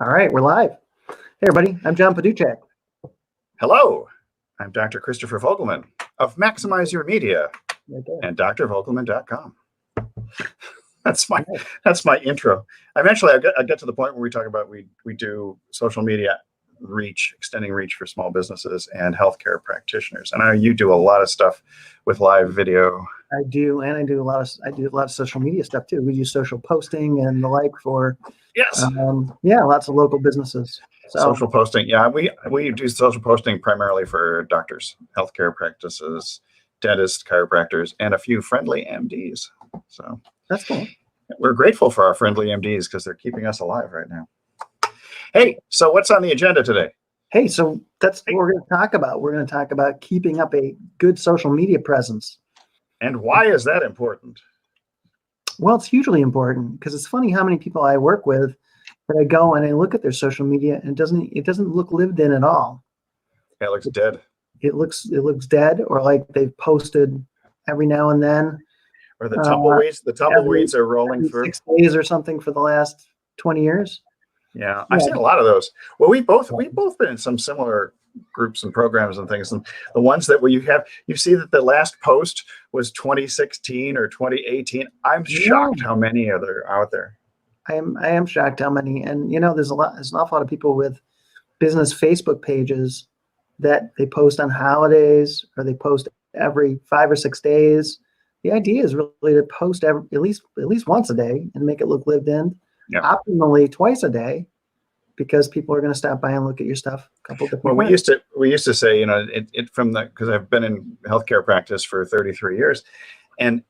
All right, we're live. Hey, everybody, I'm John Paduchak. Hello, I'm Dr. Christopher Vogelman of Maximize Your Media and JohnPaduchak.com. That's my intro. I get to the point where we talk about we do social media reach, extending reach for small businesses and healthcare practitioners. And I know you do a lot of stuff with live video. I do, and I do a lot of social media stuff too. We use social posting and the like for lots of local businesses. So, social posting, we do social posting primarily for doctors, healthcare practices, dentists, chiropractors, and a few friendly MDs. So that's cool. We're grateful for our friendly MDs because they're keeping us alive right now. Hey, so what's on the agenda today? Hey, so that's what we're going to talk about. We're going to talk about keeping up a good social media presence. And why is that important? Well, it's hugely important because it's funny how many people I work with that I go and I look at their social media and it doesn't look lived in at all. Yeah, it looks dead. It looks dead, or like they've posted every now and then. Or the tumbleweeds are rolling through 6 days or something for the last 20 years. Yeah, I've seen a lot of those. Well, we've both been in some similar groups and programs and things, and the ones that where you see that the last post was 2016 or 2018. I'm shocked how many are out there. I am shocked how many, and there's an awful lot of people with business Facebook pages that they post on holidays or they post every 5 or 6 days. The idea is really to post at least once a day and make it look lived in. Yeah. Optimally twice a day, because people are going to stop by and look at your stuff a couple different times. We used to say, because I've been in healthcare practice for 33 years, and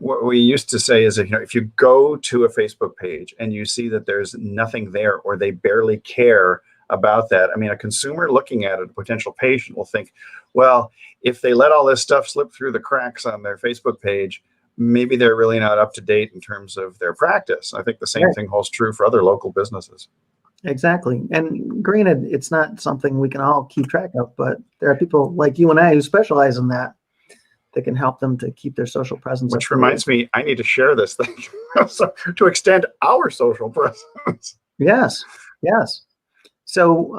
what we used to say is if you go to a Facebook page and you see that there's nothing there or they barely care about that, I mean, a consumer looking at it, a potential patient will think, well, if they let all this stuff slip through the cracks on their Facebook page, maybe they're really not up to date in terms of their practice. I think the same thing holds true for other local businesses. Exactly. And granted, it's not something we can all keep track of, but there are people like you and I who specialize in that can help them to keep their social presence. Which reminds me, I need to share this thing to extend our social presence. Yes. So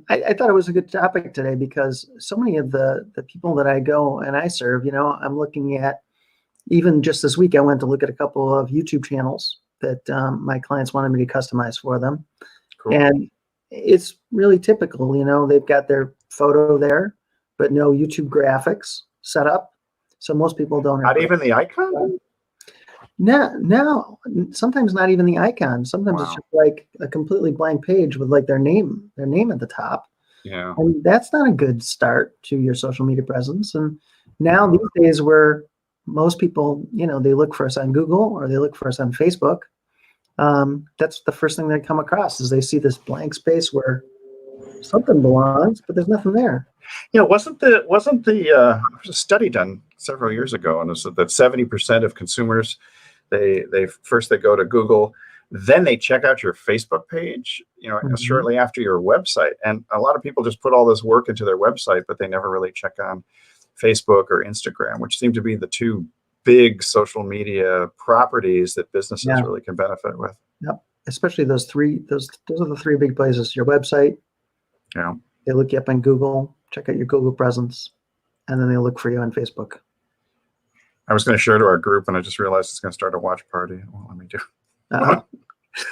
I thought it was a good topic today because so many of the people that I go and I serve, I'm looking at. Even just this week, I went to look at a couple of YouTube channels that my clients wanted me to customize for them. Cool. And it's really typical, they've got their photo there, but no YouTube graphics set up. So most people don't have. Not even the icon? No, sometimes not even the icon. Sometimes it's just like a completely blank page with like their name at the top. Yeah. And that's not a good start to your social media presence. And now these days most people, they look for us on Google or they look for us on Facebook. That's the first thing they come across is they see this blank space where something belongs, but there's nothing there. Wasn't there was a study done several years ago, and it said that 70% of consumers, they go to Google, then they check out your Facebook page, shortly after your website. And a lot of people just put all this work into their website, but they never really check on Facebook or Instagram, which seem to be the two big social media properties that businesses really can benefit with. Yep. Especially those are the three big places. Your website. Yeah. They look you up on Google, check out your Google presence, and then they look for you on Facebook. I was going to share to our group, and I just realized it's going to start a watch party. Well, let me do.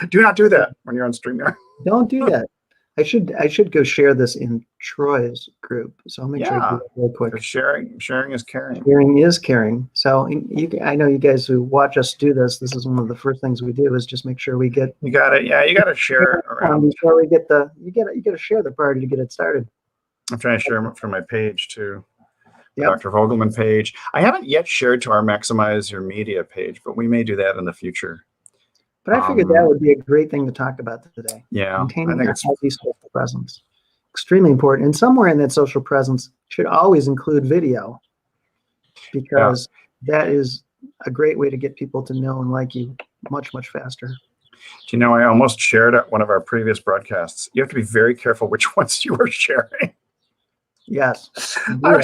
Do not do that when you're on StreamYard. Don't do that. I should go share this in Troy's group. So I'll make sure I do that real quick. Sharing is caring. Sharing is caring. So I know you guys who watch us do this. This is one of the first things we do is just make sure we get. You got it. Yeah, you got to share it around before we get you got to share the party to get it started. I'm trying to share them from my page too. The Dr. Vogelman page. I haven't yet shared to our Maximize Your Media page, but we may do that in the future. But I figured that would be a great thing to talk about today. Yeah, maintaining a healthy social presence, extremely important. And somewhere in that social presence should always include video, because that is a great way to get people to know and like you much, much faster. Do you know, I almost shared at one of our previous broadcasts. You have to be very careful which ones you are sharing. Yes. I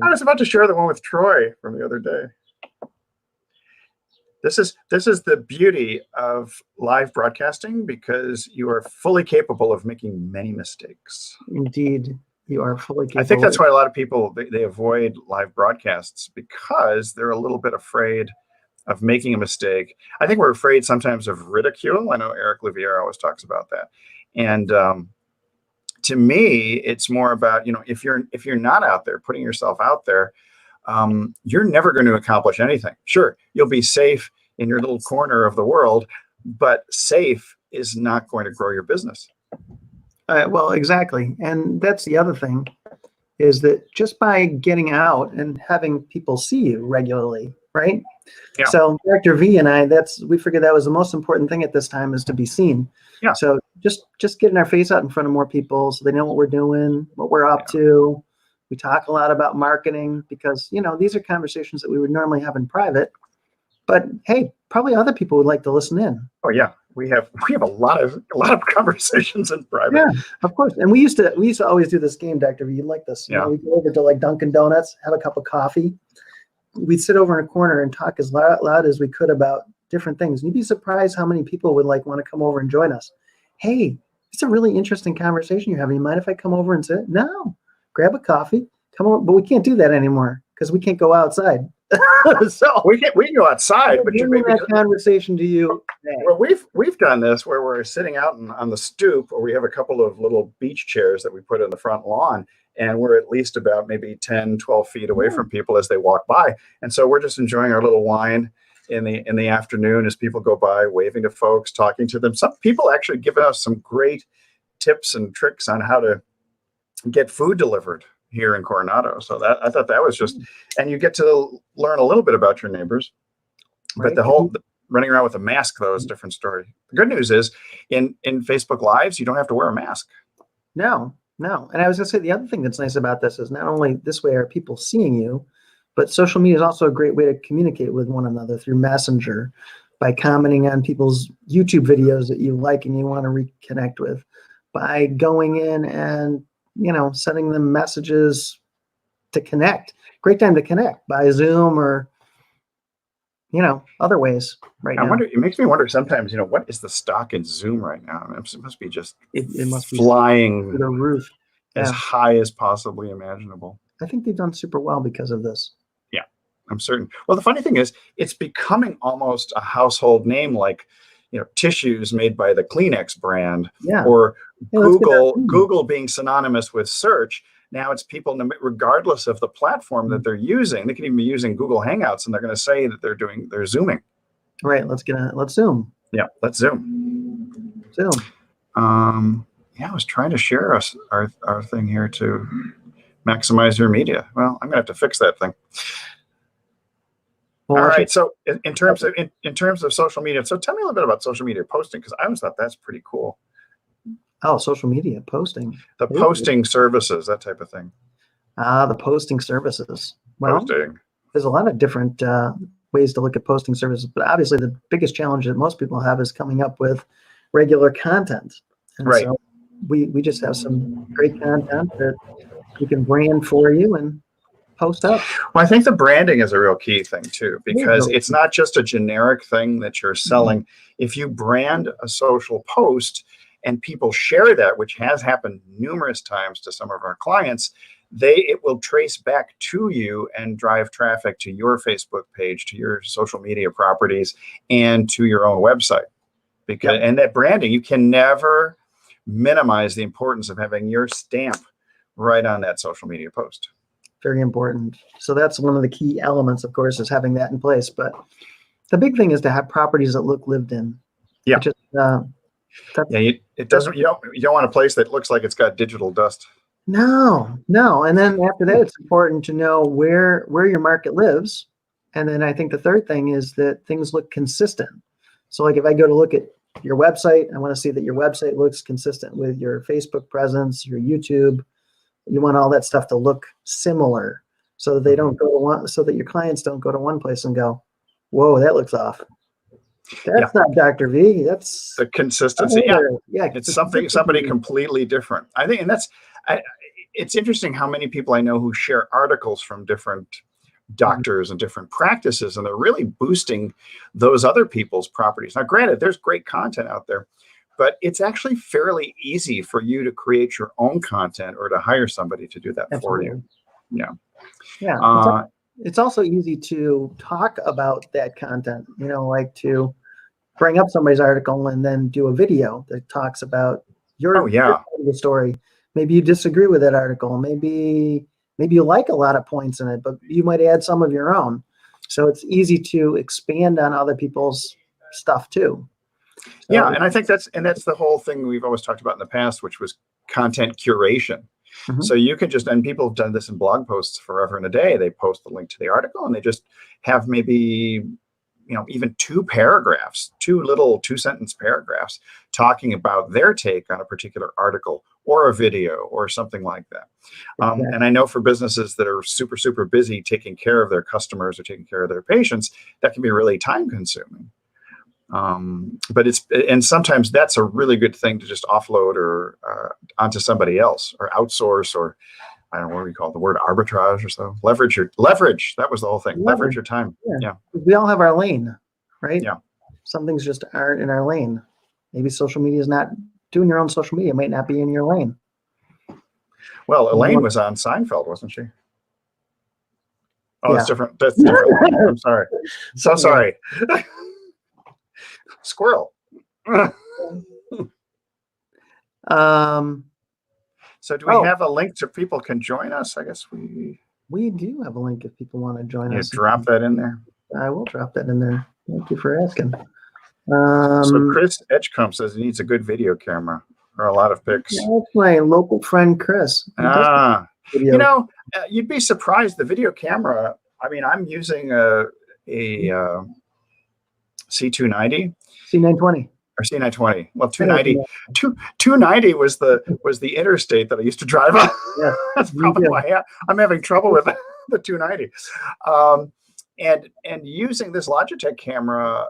was about to share the one with Troy from the other day. This is the beauty of live broadcasting, because you are fully capable of making many mistakes. Indeed, you are fully capable. I think that's why a lot of people, they avoid live broadcasts, because they're a little bit afraid of making a mistake. I think we're afraid sometimes of ridicule. I know Eric Levier always talks about that. And to me, it's more about, if you're not out there putting yourself out there, you're never going to accomplish anything. Sure, you'll be safe in your little corner of the world, but safe is not going to grow your business. Well, exactly. And that's the other thing, is that just by getting out and having people see you regularly, right? Yeah. So Director V and I, we figured that was the most important thing at this time, is to be seen. Yeah. So just getting our face out in front of more people so they know what we're doing, what we're up to. We talk a lot about marketing, because, these are conversations that we would normally have in private, but hey, probably other people would like to listen in. Oh yeah. We have a lot of conversations in private. Yeah, of course. And we used to always do this game, Dr. V. You'd like this. Yeah. We'd go over to like Dunkin' Donuts, have a cup of coffee. We'd sit over in a corner and talk as loud as we could about different things. And you'd be surprised how many people would want to come over and join us. Hey, it's a really interesting conversation you're having. You mind if I come over and sit? No, grab a coffee, come over. But we can't do that anymore because we can't go outside. So we can go outside, but bring that conversation to you. Well, we've done this where we're sitting out on the stoop, or we have a couple of little beach chairs that we put in the front lawn, and we're at least about maybe 10, 12 feet away from people as they walk by. And so we're just enjoying our little wine in the afternoon as people go by, waving to folks, talking to them. Some people actually give us some great tips and tricks on how to get food delivered here in Coronado. So I thought that was just, and you get to learn a little bit about your neighbors. But the whole running around with a mask, though, is a different story. The good news is in Facebook Lives, you don't have to wear a mask. No. And I was going to say, the other thing that's nice about this is not only this way are people seeing you, but social media is also a great way to communicate with one another through Messenger, by commenting on people's YouTube videos that you like and you want to reconnect with, by going in and sending them messages to connect. Great time to connect by Zoom or, other ways right now. It makes me wonder sometimes, what is the stock in Zoom right now? I mean, it must be just it must flying to the roof as high as possibly imaginable. I think they've done super well because of this. Yeah, I'm certain. Well, the funny thing is, it's becoming almost a household name, like, tissues made by the Kleenex brand, or Google being synonymous with search. Now it's people, regardless of the platform that they're using. They can even be using Google Hangouts, and they're going to say that they're Zooming. Right. Let's Zoom. Yeah, let's Zoom. I was trying to share our thing here to maximize your media. Well, I'm going to have to fix that thing. Well, all right. So in terms of social media, so tell me a little bit about social media posting, because I always thought that's pretty cool. Oh, social media posting. The posting services, that type of thing. The posting services. Well, there's a lot of different ways to look at posting services, but obviously the biggest challenge that most people have is coming up with regular content. And so we just have some great content that we can brand for you and post up. Well, I think the branding is a real key thing too, because it's not just a generic thing that you're selling. If you brand a social post and people share that, which has happened numerous times to some of our clients, it will trace back to you and drive traffic to your Facebook page, to your social media properties, and to your own website. And that branding, you can never minimize the importance of having your stamp right on that social media post. Very important. So that's one of the key elements, of course, is having that in place. But the big thing is to have properties that look lived in. Yeah. You don't want a place that looks like it's got digital dust. No. And then after that, it's important to know where your market lives. And then I think the third thing is that things look consistent. So like if I go to look at your website, I want to see that your website looks consistent with your Facebook presence, your YouTube. You want all that stuff to look similar so that they don't go to one, so that your clients don't go to one place and go, whoa, that looks off. That's not Dr. V. That's the consistency. It's somebody completely different. I think, and it's interesting how many people I know who share articles from different doctors and different practices, and they're really boosting those other people's properties. Now, granted, there's great content out there, but it's actually fairly easy for you to create your own content or to hire somebody to do that for you. Yeah. Yeah. It's also easy to talk about that content, like to bring up somebody's article and then do a video that talks about your part of the story. Maybe you disagree with that article. Maybe you like a lot of points in it, but you might add some of your own. So it's easy to expand on other people's stuff too. So, yeah, and I think that's the whole thing we've always talked about in the past, which was content curation. So you can just, and people have done this in blog posts forever and a day. They post the link to the article and they just have maybe, even 2 paragraphs, 2 little 2-sentence paragraphs talking about their take on a particular article or a video or something like that. And I know for businesses that are super, super busy taking care of their customers or taking care of their patients, that can be really time consuming. But and sometimes that's a really good thing to just offload or onto somebody else or outsource, or I don't know what we call it, the word arbitrage or so. Leverage. That was the whole thing. Leverage your time. Yeah. We all have our lane, right? Yeah. Some things just aren't in our lane. Maybe social media is not doing your own social media. It might not be in your lane. Well, Elaine was on Seinfeld, wasn't she? Oh, that's different. That's different. I'm sorry. So sorry. Squirrel. So do we have a link so people can join us? I guess we do have a link if people want to join us. Drop that in there. I will drop that in there. Thank you for asking. So Chris Edgecombe says he needs a good video camera or a lot of pics. That's my local friend Chris. You'd be surprised. The video camera. I mean, I'm using a C290. C920. Or C920. Well, 290. 290 was the interstate that I used to drive on. Yeah, that's probably why I'm having trouble with the 290. And using this Logitech camera,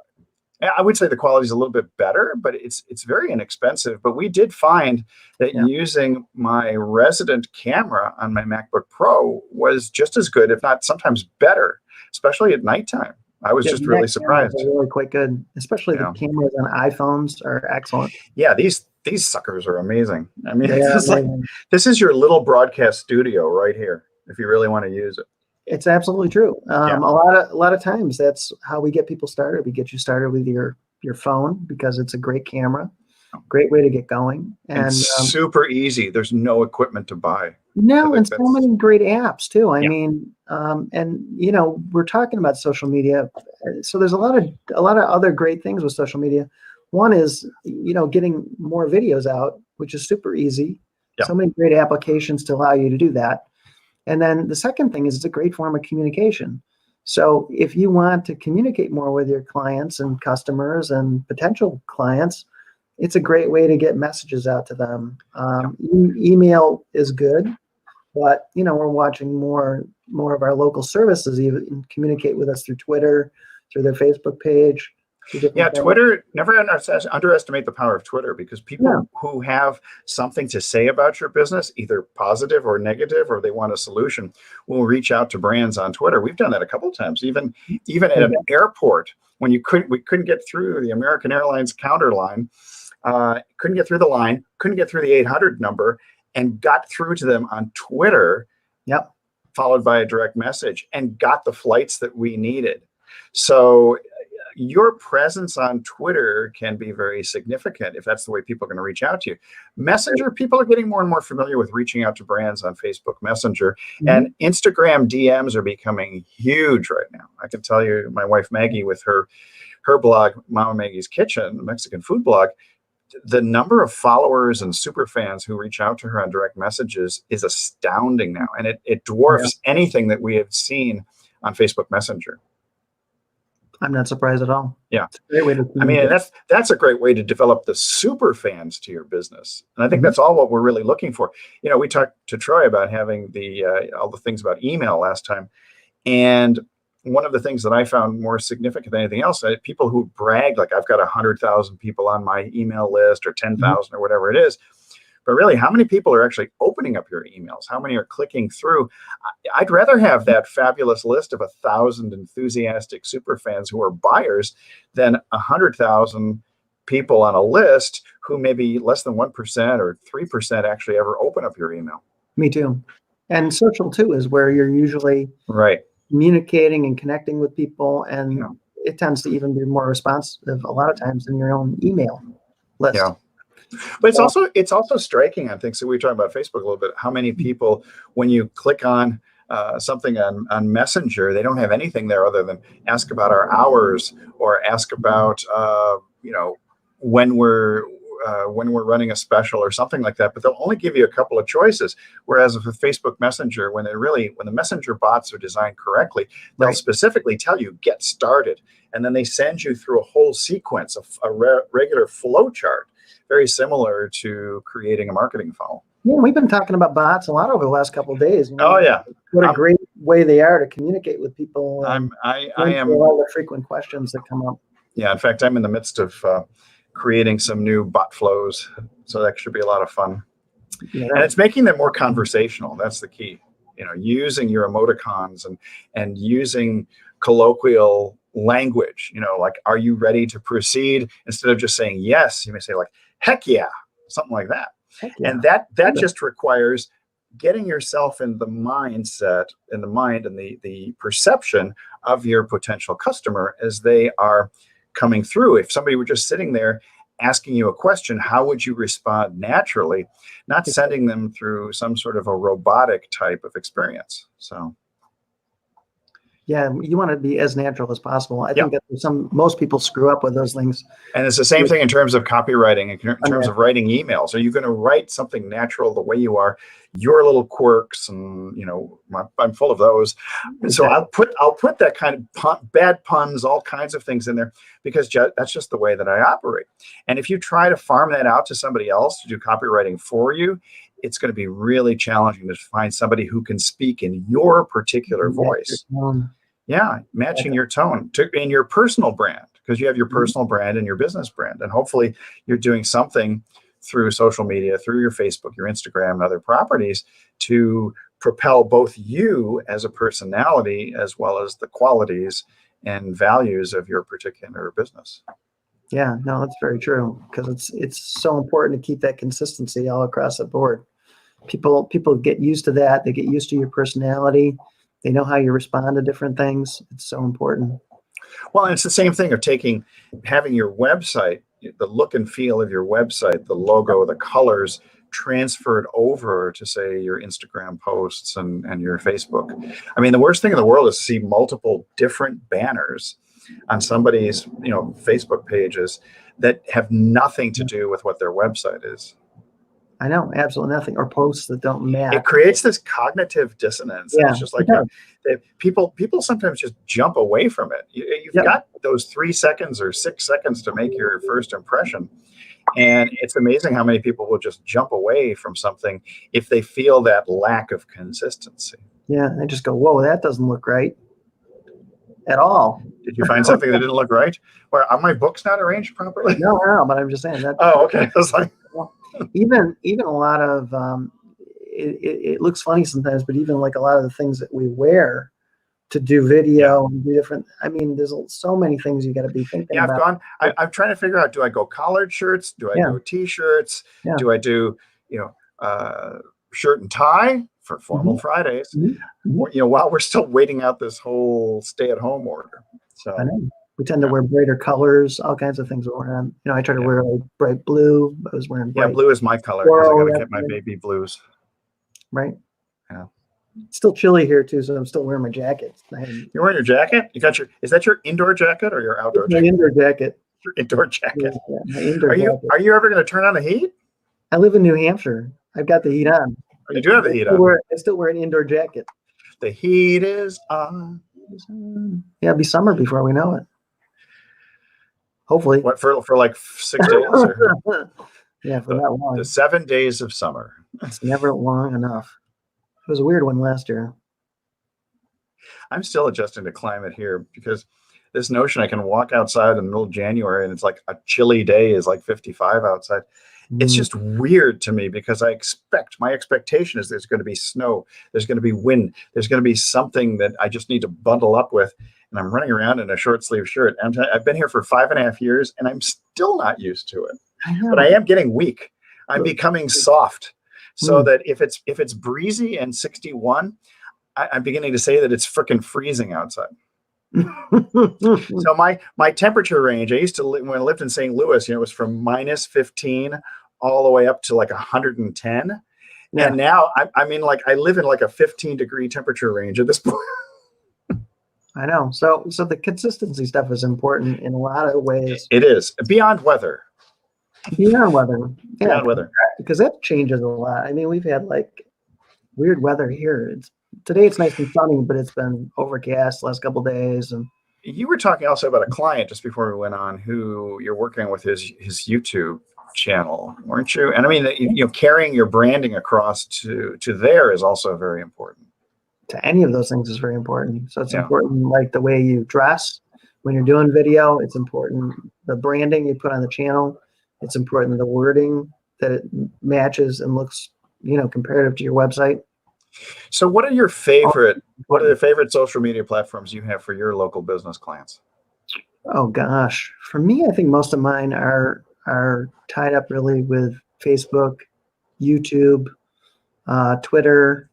I would say the quality is a little bit better, but it's very inexpensive. But we did find that using my resident camera on my MacBook Pro was just as good, if not sometimes better, especially at nighttime. I was just really surprised. Really quite good, especially the cameras on iPhones are excellent. Yeah, these suckers are amazing. I mean, this is your little broadcast studio right here, if you really want to use it. It's absolutely true. A lot of times that's how we get people started. We get you started with your phone because it's a great camera, great way to get going, and super easy. There's no equipment to buy. No, and so many great apps too. I mean, and we're talking about social media, so there's a lot of other great things with social media. One is getting more videos out, which is super easy. So many great applications to allow you to do that. And then the second thing is it's a great form of communication. So if you want to communicate more with your clients and customers and potential clients, it's a great way to get messages out to them. Email is good, but we're watching more of our local services even communicate with us through Twitter, through their Facebook page. Twitter, never underestimate the power of Twitter, because people who have something to say about your business, either positive or negative, or they want a solution, will reach out to brands on Twitter. We've done that a couple of times, even at an airport when we couldn't get through the American Airlines counter line, couldn't get through the line, couldn't get through the 800 number, and got through to them on Twitter, followed by a direct message, and got the flights that we needed. So your presence on Twitter can be very significant if that's the way people are going to reach out to you. Messenger, people are getting more and more familiar with reaching out to brands on Facebook Messenger, and Instagram DMs are becoming huge right now. I can tell you, my wife Maggie, with her blog, Mama Maggie's Kitchen, Mexican food blog, the number of followers and super fans who reach out to her on direct messages is astounding now, and it dwarfs anything that we have seen on Facebook Messenger. I'm not surprised at all. Yeah. It's a great way to that's a great way to develop the super fans to your business. And I think that's all what we're really looking for. We talked to Troy about having all the things about email last time. And one of the things that I found more significant than anything else, people who brag, like, I've got 100,000 people on my email list or 10,000 or whatever it is. But really, how many people are actually opening up your emails? How many are clicking through? I'd rather have that fabulous list of 1,000 enthusiastic super fans who are buyers than 100,000 people on a list who maybe less than 1% or 3% actually ever open up your email. Me too. And social too is where you're usually Right. communicating and connecting with people, and Yeah. it tends to even be more responsive a lot of times than your own email list. Yeah. But it's also striking, I think. So we were talking about Facebook a little bit. How many people, when you click on something on Messenger, they don't have anything there other than ask about our hours or ask about when we're running a special or something like that. But they'll only give you a couple of choices. Whereas with Facebook Messenger, when the Messenger bots are designed correctly, they'll specifically tell you get started, and then they send you through a whole sequence of a regular flow chart. Very similar to creating a marketing funnel. Yeah, we've been talking about bots a lot over the last couple of days. Oh yeah, what a great way they are to communicate with people. I am a lot of the frequent questions that come up. Yeah, in fact, I'm in the midst of creating some new bot flows, so that should be a lot of fun. Yeah, and it's making them more conversational. That's the key. Using your emoticons and using colloquial language. Like, are you ready to proceed? Instead of just saying yes, you may say like, heck yeah, something like that. Yeah. And that just requires getting yourself in the mindset, in the mind and the perception of your potential customer as they are coming through. If somebody were just sitting there asking you a question, how would you respond naturally, not sending them through some sort of a robotic type of experience? So yeah, you want to be as natural as possible. I think that most people screw up with those things. And it's the same thing in terms of copywriting, in terms of writing emails. Are you going to write something natural the way you are, your little quirks, and I'm full of those. Exactly. So I'll put that kind of bad puns, all kinds of things in there, because that's just the way that I operate. And if you try to farm that out to somebody else to do copywriting for you, it's going to be really challenging to find somebody who can speak in your particular voice. Yeah, matching your tone in your personal brand, because you have your personal brand and your business brand. And hopefully you're doing something through social media, through your Facebook, your Instagram, and other properties to propel both you as a personality as well as the qualities and values of your particular business. Yeah, no, that's very true, because it's so important to keep that consistency all across the board. People get used to that. They get used to your personality. They know how you respond to different things. It's so important. Well, and it's the same thing of having your website, the look and feel of your website, the logo, the colors transferred over to, say, your Instagram posts and your Facebook. I mean, the worst thing in the world is to see multiple different banners on somebody's, Facebook pages that have nothing to do with what their website is. I know, absolutely nothing, or posts that don't match. It creates this cognitive dissonance. Yeah, it's just like people sometimes just jump away from it. You've got those 3 seconds or 6 seconds to make your first impression. And it's amazing how many people will just jump away from something if they feel that lack of consistency. Yeah, they just go, whoa, that doesn't look right at all. Did you find something that didn't look right? Or are my books not arranged properly? No, but I'm just saying that. Oh, okay. I was like, even a lot of it looks funny sometimes, but even like a lot of the things that we wear to do video and do different, I mean, there's so many things you got to be thinking about. I'm trying to figure out, do I go collared shirts? Do I go t-shirts? Do I do shirt and tie for formal Fridays? While we're still waiting out this whole stay-at-home order. So I know. We tend to wear brighter colors, all kinds of things we're wearing. I try to wear like bright blue. I was wearing bright. Yeah, blue is my color because I got to get my baby blues. Right. Yeah. It's still chilly here too, so I'm still wearing my jacket. You're wearing your jacket? Is that your indoor jacket or your outdoor jacket? My indoor jacket. Your indoor jacket. Yeah, my indoor jacket. Are you ever going to turn on the heat? I live in New Hampshire. I've got the heat on. Oh, you do have the heat on. I still wear an indoor jacket. The heat is on. Yeah, it'll be summer before we know it. Hopefully. What, for like 6 days? Or? Yeah, for that long. The 7 days of summer. It's never long enough. It was a weird one last year. I'm still adjusting to climate here because this notion I can walk outside in the middle of January and it's like a chilly day is like 55 outside. It's just weird to me because my expectation is there's going to be snow, there's going to be wind, there's going to be something that I just need to bundle up with. And I'm running around in a short sleeve shirt. I've been here for 5.5 years and I'm still not used to it, but I am getting weak. I'm becoming soft so that if it's breezy and 61, I'm beginning to say that it's freaking freezing outside. So my temperature range, I used to live, when I lived in St. Louis, it was from -15 all the way up to like 110. Yeah. And now I live in like a 15-degree temperature range at this point. I know. So the consistency stuff is important in a lot of ways. It is beyond weather. Beyond weather. Yeah. Beyond weather. Because that changes a lot. I mean, we've had like weird weather here. Today it's nice and sunny, but it's been overcast the last couple of days. And you were talking also about a client just before we went on who you're working with his YouTube channel, weren't you? And I mean, carrying your branding across to there is also very important. To any of those things is very important. So it's important, like the way you dress when you're doing video. It's important the branding you put on the channel. It's important the wording that it matches and looks, comparative to your website. So what are your favorite social media platforms you have for your local business clients? Oh gosh, for me, I think most of mine are tied up really with Facebook, YouTube, Twitter.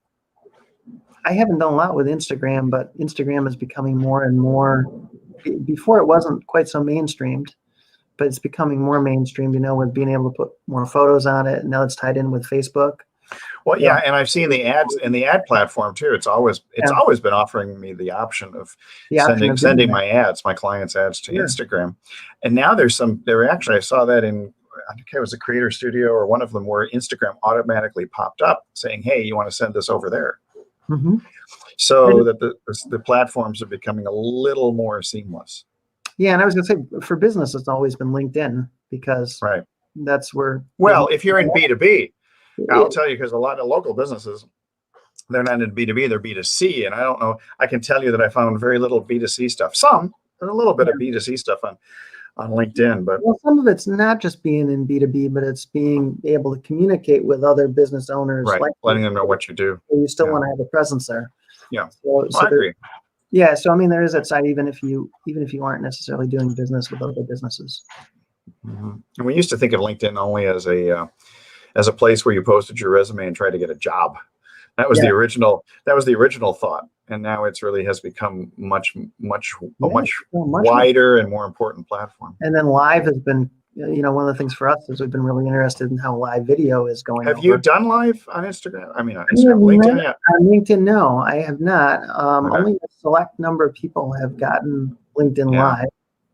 I haven't done a lot with Instagram, but Instagram is becoming more and more. Before it wasn't quite so mainstreamed, but it's becoming more mainstream, with being able to put more photos on it. And now it's tied in with Facebook. Well, yeah, and I've seen the ads in the ad platform too. It's always been offering me the option of sending my clients' ads to Instagram. And now I saw that I think it was a Creator Studio or one of them where Instagram automatically popped up saying, "Hey, you want to send this over there?" Mm-hmm. So that the platforms are becoming a little more seamless. Yeah, and I was going to say for business, it's always been LinkedIn because that's where. Well, if you're in B2B. I'll tell you, because a lot of local businesses, they're not in B2B, they're B2C. And I don't know, I can tell you that I found very little B2C stuff. But a little bit of B2C stuff on LinkedIn. But some of it's not just being in B2B, but it's being able to communicate with other business owners. Right, letting them know what you do. You still want to have a presence there. Yeah, so I agree. Yeah, so I mean, there is that side, even if you aren't necessarily doing business with other businesses. Mm-hmm. And we used to think of LinkedIn only as a place where you posted your resume and tried to get a job. That was the original thought. And now it's really has become much wider and more important platform. And then live has been, one of the things for us is we've been really interested in how live video is going. Have you done live on Instagram? I mean, on Instagram, LinkedIn, yeah. On LinkedIn, no, I have not. Only a select number of people have gotten LinkedIn Live.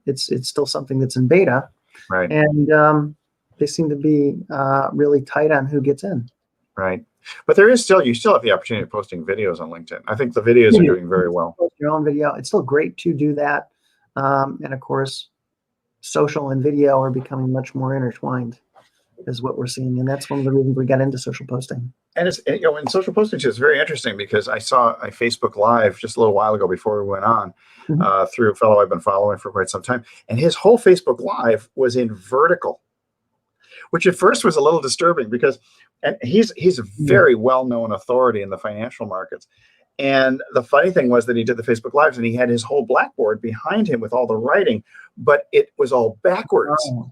It's still something that's in beta. Right. And they seem to be really tight on who gets in. Right. But you still have the opportunity of posting videos on LinkedIn. I think the videos are doing very well. Post your own video. It's still great to do that. And of course, social and video are becoming much more intertwined is what we're seeing. And that's one of the reasons we got into social posting. And it's, and social posting is very interesting because I saw a Facebook Live just a little while ago before we went on through a fellow I've been following for quite some time. And his whole Facebook Live was in vertical, which at first was a little disturbing because he's a very well-known authority in the financial markets. And the funny thing was that he did the Facebook Lives and he had his whole blackboard behind him with all the writing, but it was all backwards. Oh.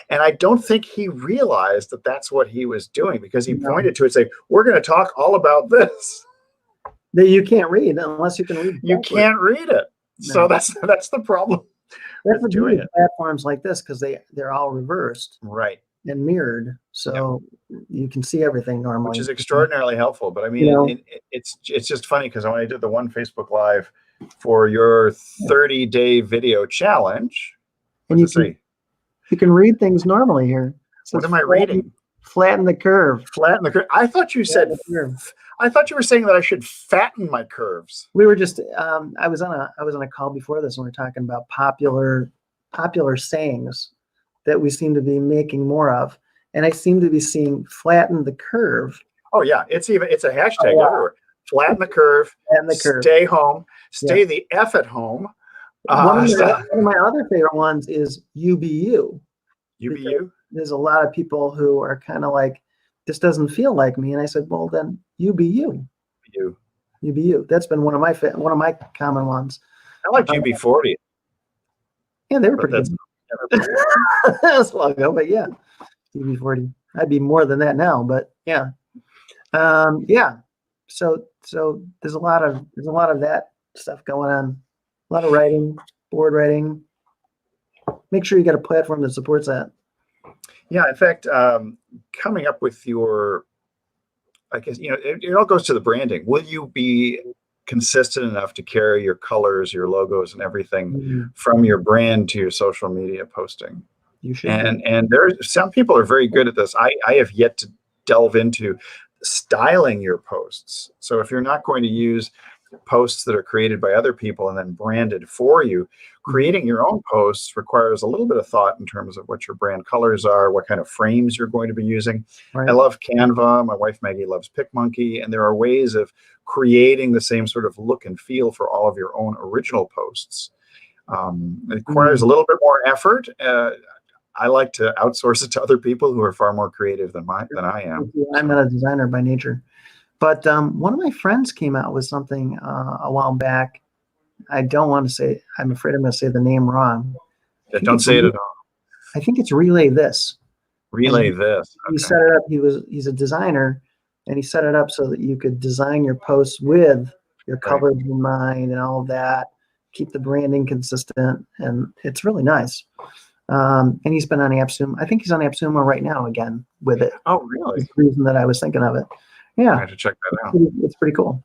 And I don't think he realized that that's what he was doing because he pointed to it saying, we're going to talk all about this. That you can't read unless you can read. You can't read it. No. So that's the problem. That's the beauty of platforms like this because they're all reversed. Right. And mirrored, so you can see everything normally, which is extraordinarily helpful. But I mean, it's just funny because when I did the one Facebook Live for your 30-day video challenge, and you can read things normally here. What am I reading? Flatten the curve. Flatten the curve. I thought you said. I thought you were saying that I should fatten my curves. We were just. I was on a call before this, and we were talking about popular sayings that we seem to be making more of. And I seem to be seeing flatten the curve. Oh yeah, it's a hashtag everywhere. Flatten the curve, stay home, stay the F at home. One of my other favorite ones is you be you. You be you? there's a lot of people who are kind of like, this doesn't feel like me. And I said, well, then you be you. You be you. That's been one of my common ones. I like UB40. Yeah, they were But pretty that's good. That's long ago, but yeah, UB40. I'd be more than that now, but yeah. Yeah. So there's a lot of that stuff going on. A lot of writing, board writing. Make sure you got a platform that supports that. Yeah, in fact, coming up with your, I guess, it all goes to the branding. Will you be consistent enough to carry your colors, your logos, and everything from your brand to your social media posting? You should. And there's some people are very good at this. I have yet to delve into styling your posts. So if you're not going to use posts that are created by other people and then branded for you, creating your own posts requires a little bit of thought in terms of what your brand colors are, what kind of frames you're going to be using. Right. I love Canva. My wife Maggie loves PicMonkey, and there are ways of creating the same sort of look and feel for all of your own original posts. It requires a little bit more effort. I like to outsource it to other people who are far more creative than I am. I'm not a designer by nature. But one of my friends came out with something a while back. I don't want to say, I'm afraid I'm going to say the name wrong. Don't say it at all. I think it's Relay This. Relay This. He set it up. He's a designer, and he set it up so that you could design your posts with your colors in mind and all of that, keep the branding consistent, and it's really nice. And he's been on AppSumo. I think he's on AppSumo right now again with it. Oh, really? That's the reason that I was thinking of it. Yeah. I have to check that out. It's pretty cool.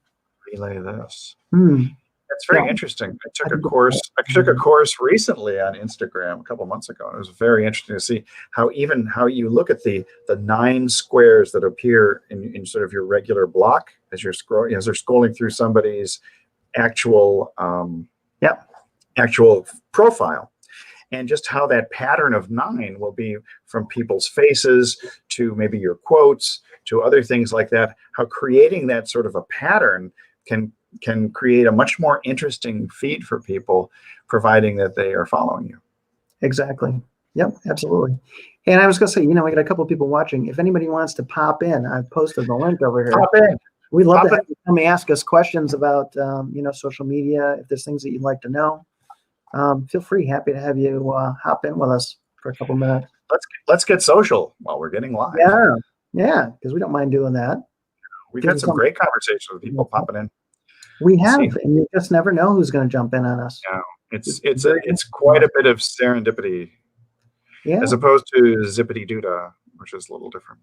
Relay This. Hmm. That's very interesting. I took a course recently on Instagram a couple months ago. It was very interesting to see how you look at the 9 squares that appear in sort of your regular block as you're scrolling, as they're scrolling through somebody's actual profile. And just how that pattern of 9 will be from people's faces to maybe your quotes to other things like that. How creating that sort of a pattern can create a much more interesting feed for people, providing that they are following you. Exactly. Yep, absolutely. And I was going to say, we got a couple of people watching. If anybody wants to pop in, I've posted the link over here. Pop in. We'd love to have you come and ask us questions about, social media. If there's things that you'd like to know, feel free. Happy to have you hop in with us for a couple of minutes. Let's get social while we're getting live. Yeah, because we don't mind doing that. We've had some great conversations with people popping in. We have, and you just never know who's going to jump in on us. Yeah, it's quite a bit of serendipity, as opposed to zippity doodah, which is a little different.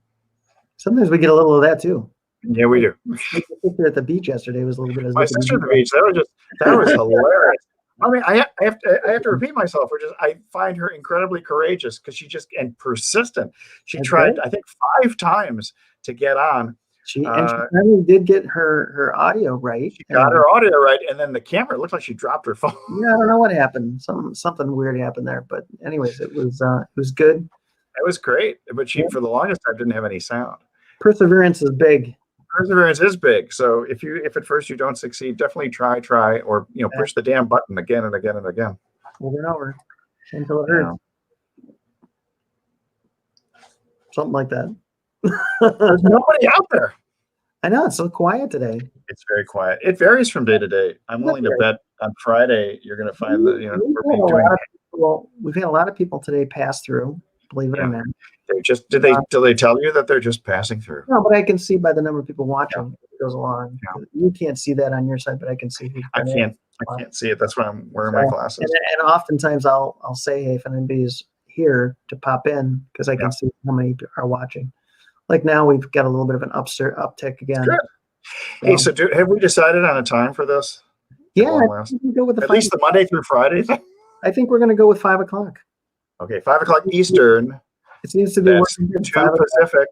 Sometimes we get a little of that too. Yeah, we do. My sister at the beach yesterday was a little bit of my sister at the beach. That was hilarious. I mean, I have to repeat myself. I find her incredibly courageous because and persistent. She tried, I think, 5 times to get on. She finally did get her audio right. She got her audio right, and then the camera, it looked like she dropped her phone. Yeah, I don't know what happened. Something weird happened there, but anyways, it was good. It was great, but she for the longest time didn't have any sound. Perseverance is big. Perseverance is big. So if at first you don't succeed, definitely try, or push the damn button again and again and again. Over and over until it hurts. Something like that. There's nobody out there. I know, it's so quiet today. It's very quiet. It varies from day to day. I'm willing to bet on Friday you're going to find that we've had a lot of people today pass through. Believe it or not. Did they tell you that they're just passing through? No, but I can see by the number of people watching it goes along. Yeah. You can't see that on your side, but I can see. I can't see it. That's why I'm wearing my glasses. And oftentimes I'll say, hey, if anybody's here to pop in, because I can see how many are watching. Like now we've got a little bit of an uptick again. Good. Hey, so have we decided on a time for this? Yeah, I think we go with at least the Monday through Friday thing. I think we're going to go with 5 o'clock. Okay, 5 o'clock Eastern. It seems to be working. 2 Pacific.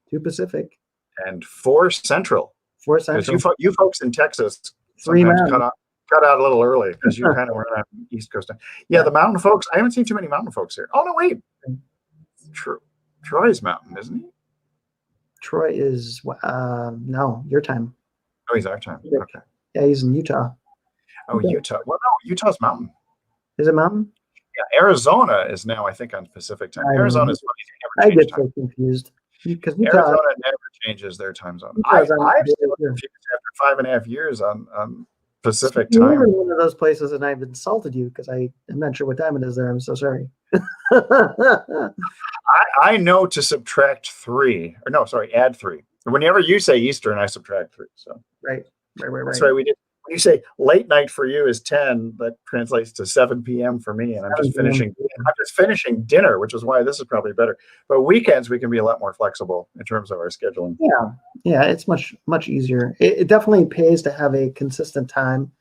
2 Pacific. And 4 Central. 4 Central. Because you folks in Texas 3 sometimes cut out a little early because you kind of were on the East Coast. Yeah, the mountain folks. I haven't seen too many mountain folks here. Oh no, wait. Troy's mountain, isn't he? Troy is no, your time. Oh, he's our time. Okay. Yeah, he's in Utah. Oh, Utah. Well, no, Utah's mountain. Is it mountain? Yeah, Arizona is now, I think, on Pacific time. I Arizona know. is funny. I They never get change time. so confused because Utah, Arizona never changes their time zone. Utah's on. I'm still confused after 5.5 years on Pacific You live time. in one of those places, and I've insulted you because I'm not sure what time it is there. I'm so sorry. I know to subtract 3, or no, sorry, add 3. Whenever you say Eastern, I subtract 3. So Right. that's right. We did. When you say late night for you is 10, that translates to 7 p.m. for me, and I'm just 7 p.m. finishing dinner, which is why this is probably better. But weekends we can be a lot more flexible in terms of our scheduling. Yeah, it's much easier. It definitely pays to have a consistent time.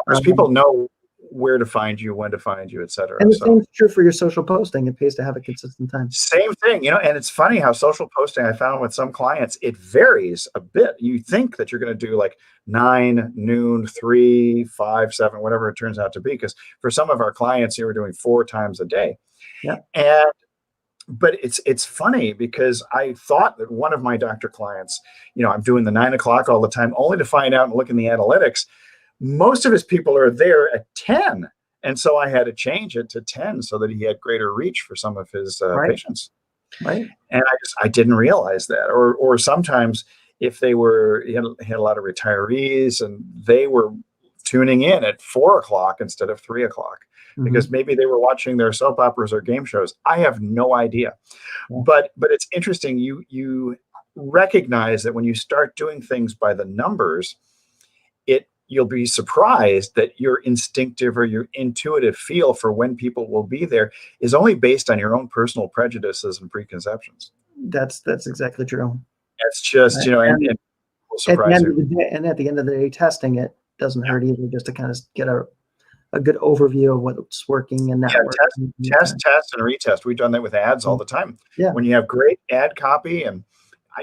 Because people know where to find you, when to find you, etc. And the same is true for your social posting. It pays to have a consistent time. Same thing, and it's funny how social posting, I found with some clients, it varies a bit. You think that you're going to do like 9, noon, 3, 5, 7, whatever it turns out to be. Because for some of our clients, you were doing 4 times a day. Yeah. But it's funny because I thought that one of my doctor clients, I'm doing the 9 o'clock all the time, only to find out and look in the analytics, most of his people are there at 10. And so I had to change it to 10 so that he had greater reach for some of his patients. Right. And I didn't realize that. Or sometimes if he had a lot of retirees and they were tuning in at 4 o'clock instead of 3 o'clock because maybe they were watching their soap operas or game shows. I have no idea. Yeah. But it's interesting. You recognize that when you start doing things by the numbers, you'll be surprised that your instinctive or your intuitive feel for when people will be there is only based on your own personal prejudices and preconceptions. That's exactly true. It's just, and will surprise you. At the end of the day, testing it doesn't hurt either, just to kind of get a good overview of what's working and not working. Test, and retest. We've done that with ads all the time. Yeah. When you have great ad copy and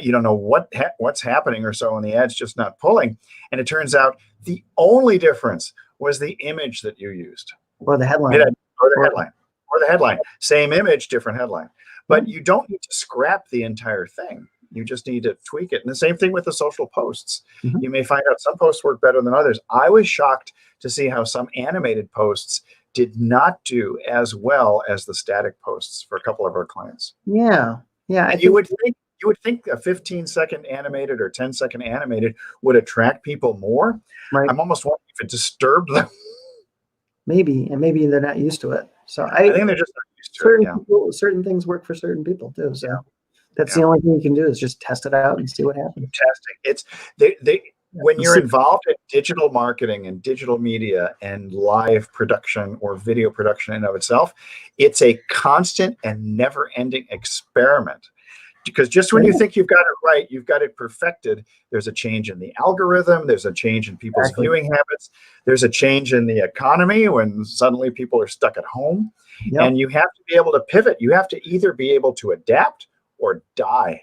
you don't know what's happening or so, and the ad's just not pulling. And it turns out the only difference was the image that you used. Or the headline. Or the headline. Same image, different headline. But you don't need to scrap the entire thing. You just need to tweak it. And the same thing with the social posts. You may find out some posts work better than others. I was shocked to see how some animated posts did not do as well as the static posts for a couple of our clients. Yeah. And you would think a 15-second animated or 10-second animated would attract people more. Right. I'm almost wondering if it disturbed them. Maybe they're not used to it. So I think they're just not used to it. Certain things work for certain people too. So that's the only thing you can do is just test it out and see what happens. Testing. When you're involved in digital marketing and digital media and live production or video production in and of itself, it's a constant and never-ending experiment. Because just when you think you've got it right, you've got it perfected, there's a change in the algorithm, there's a change in people's viewing habits, there's a change in the economy when suddenly people are stuck at home. And you have to be able to pivot. You have to either be able to adapt or die.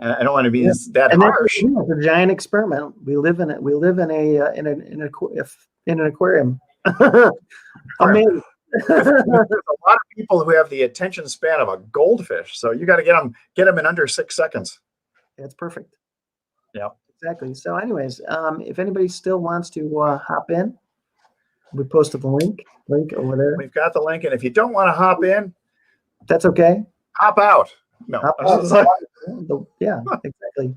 And I don't want to be that harsh. It's a giant experiment. We live in it. We live in an aquarium. Amazing. There's a lot of people who have the attention span of a goldfish, so you got to get them in under 6 seconds. That's perfect. Yeah, exactly. So, anyways, if anybody still wants to hop in, we posted the link over there. We've got the link, and if you don't want to hop in, that's okay. Hop out. No. Hop out. Yeah, exactly.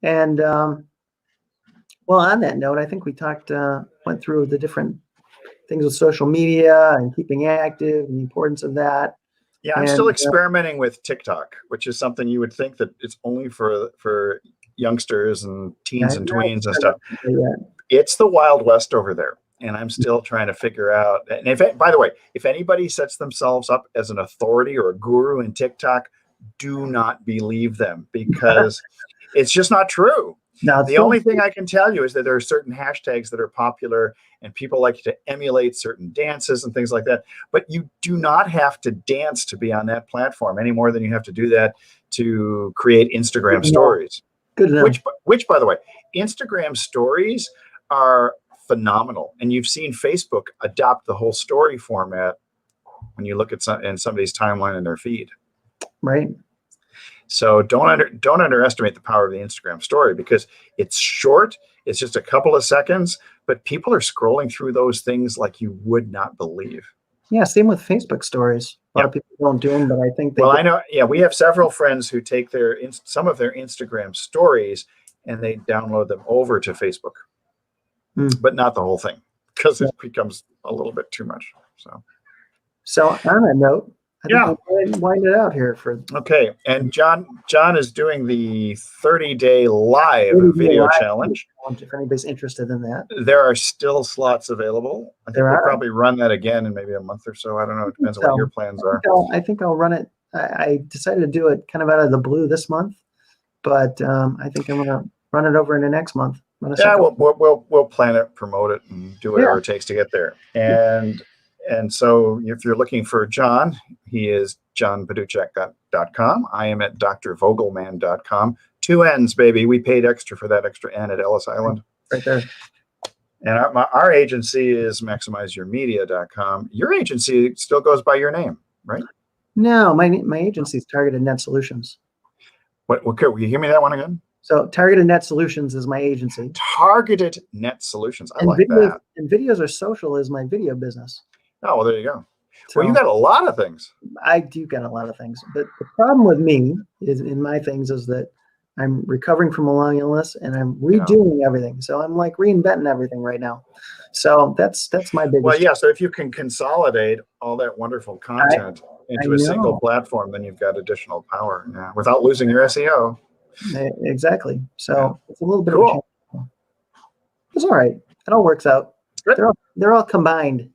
And well, on that note, I think we went through the different things with social media and keeping active and the importance of that. Yeah, I'm still experimenting with TikTok, which is something you would think that it's only for youngsters and teens and tweens and stuff. It's the Wild West over there, and I'm still trying to figure out. And by the way, if anybody sets themselves up as an authority or a guru in TikTok, do not believe them because it's just not true. Now, the only thing I can tell you is that there are certain hashtags that are popular and people like to emulate certain dances and things like that. But you do not have to dance to be on that platform any more than you have to do that to create Instagram stories. Good enough. Which, by the way, Instagram stories are phenomenal. And you've seen Facebook adopt the whole story format when you look at somebody's timeline in their feed. Right. So don't underestimate the power of the Instagram story because it's short. It's just a couple of seconds, but people are scrolling through those things like you would not believe. Yeah, same with Facebook stories. A lot Yeah. of people don't do them, but I think they Well, get, I know, yeah, we have several friends who take some of their Instagram stories and they download them over to Facebook, Mm. but not the whole thing because Yeah. it becomes a little bit too much. So on that note, I think Yeah. we'll wind it out here for Okay. And John is doing the 30-day live 30 video live challenge. if anybody's interested in that. There are still slots available. I think There we'll are. probably run that again in maybe a month or so. I don't know. It depends on what your plans are. I think I'll run it. I decided to do it kind of out of the blue this month, but I think I'm gonna run it over into next month. Yeah, we'll plan it, promote it, and do whatever it takes to get there. And so if you're looking for John, he is JohnPaduchak.com. I am at drvogelman.com. 2 N's, baby. We paid extra for that extra N at Ellis Island. Right there. And our agency is MaximizeYourMedia.com. Your agency still goes by your name, right? No, my agency is Targeted Net Solutions. What? Okay, will you hear me that one again? So Targeted Net Solutions is my agency. Targeted Net Solutions. I like videos, that. And Videos Are Social is my video business. Oh, well, there you go. So well, you got a lot of things. I do get a lot of things, but the problem with me is in my things is that I'm recovering from a long illness and I'm redoing everything. So I'm like reinventing everything right now. So that's my biggest. Well, yeah. So if you can consolidate all that wonderful content into a single platform, then you've got additional power without losing your SEO. Exactly. So it's a little bit of a challenge. It's all right. It all works out. They're all combined.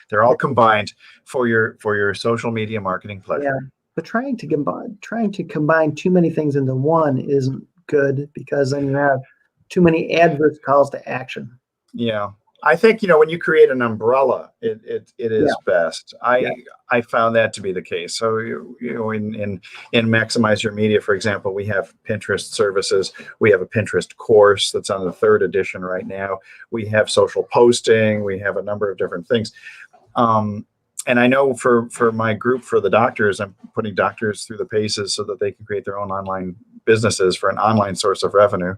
They're all combined for your social media marketing pleasure. Yeah, but trying to combine too many things into one isn't good because then you have too many adverse calls to action. Yeah, I think when you create an umbrella, it is best. I found that to be the case. So in Maximize Your Media, for example, we have Pinterest services. We have a Pinterest course that's on the 3rd edition right now. We have social posting. We have a number of different things. And I know for my group, for the doctors, I'm putting doctors through the paces so that they can create their own online businesses for an online source of revenue.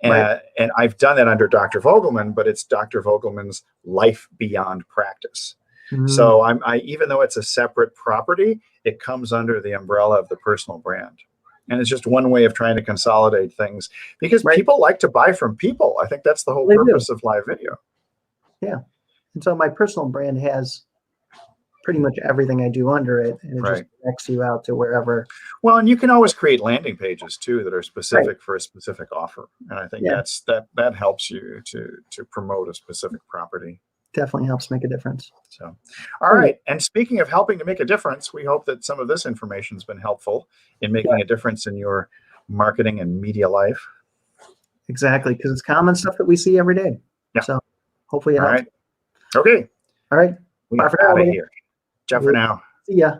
And I've done that under Dr. Vogelman, but it's Dr. Vogelman's Life Beyond Practice. Mm-hmm. So I even though it's a separate property, it comes under the umbrella of the personal brand. And it's just one way of trying to consolidate things because people like to buy from people. I think that's the whole purpose of live video. Yeah. And so my personal brand has pretty much everything I do under it, and it just connects you out to wherever. Well, and you can always create landing pages too that are specific for a specific offer, and I think that helps you to promote a specific property. Definitely helps make a difference. So, all right. And speaking of helping to make a difference, we hope that some of this information has been helpful in making a difference in your marketing and media life. Exactly, because it's common stuff that we see every day. Yeah. So hopefully it helps. All right. Okay. All right. We're out of here. Ciao for now. See ya.